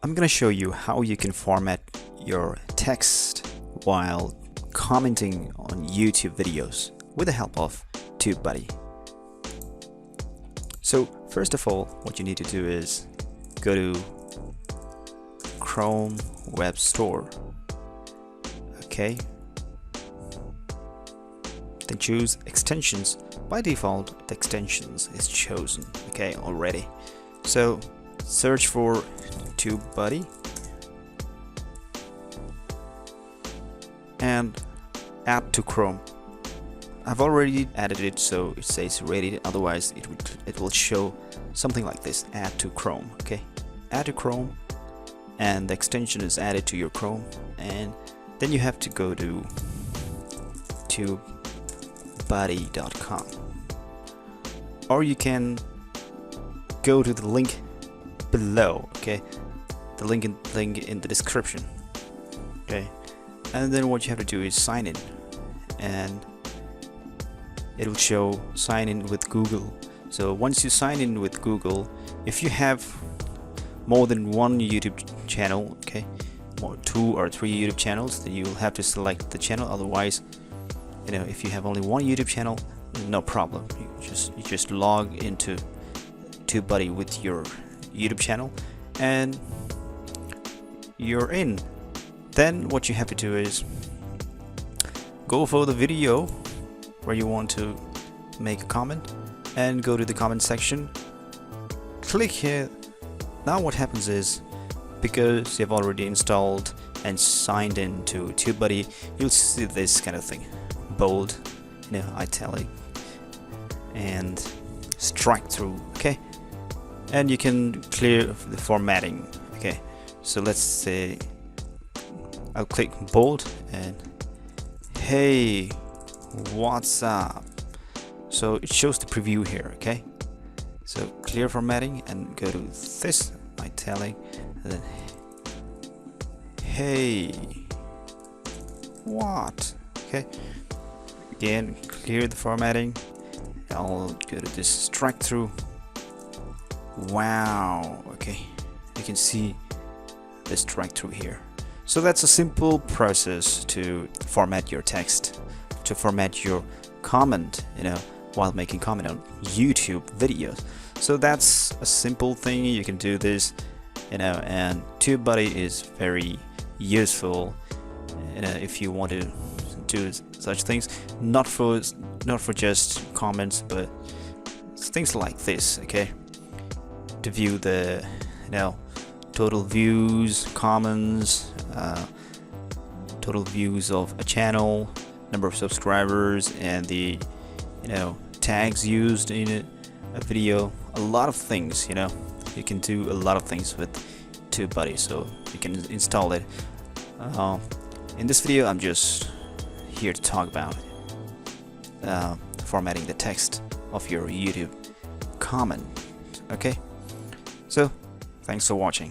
I'm gonna show you how you can format your text while commenting on YouTube videos with the help of Tubebuddy. So first of all, what you need to do is go to Chrome Web Store. Okay. Then choose extensions. By default, the extensions is chosen. Okay, already. So search for Tubebuddy and add to Chrome. I've already added it, so it says ready. Otherwise, it will show something like this: add to Chrome. Okay, add to Chrome, and the extension is added to your Chrome, and then you have to go to tubebuddy.com, or you can go to the link below. Okay, the link in the description. Okay, and then what you have to do is sign in, and it will show sign in with Google. So once you sign in with Google, if you have more than one YouTube channel, okay, or 2 or 3 YouTube channels, then you will have to select the channel. Otherwise, if you have only one YouTube channel, no problem. You just log into Tubebuddy with your YouTube channel and you're in. Then what you have to do is go for the video where you want to make a comment and go to the comment section, click here. Now what happens is, because you've already installed and signed in to Tubebuddy, you'll see this kind of thing: bold, italic, and Strikethrough. Okay, and you can clear the formatting. Okay, so let's say I'll click bold and hey, what's up? So it shows the preview here. Okay, so clear formatting and go to this italic, and then hey, what? Okay, again clear the formatting. I'll go to this Strikethrough. Wow, okay, you can see the Strikethrough here. So that's a simple process to format your text, to format your comment, while making comment on YouTube videos. So that's a simple thing. You can do this, and Tubebuddy is very useful, if you want to do such things. Not for just comments, but things like this. Okay, to view the total views, comments, total views of a channel, number of subscribers, and the tags used in a video. A lot of things. You can do a lot of things with Tubebuddy, so you can install it. In this video, I'm just here to talk about formatting the text of your YouTube comment. Okay, so thanks for watching.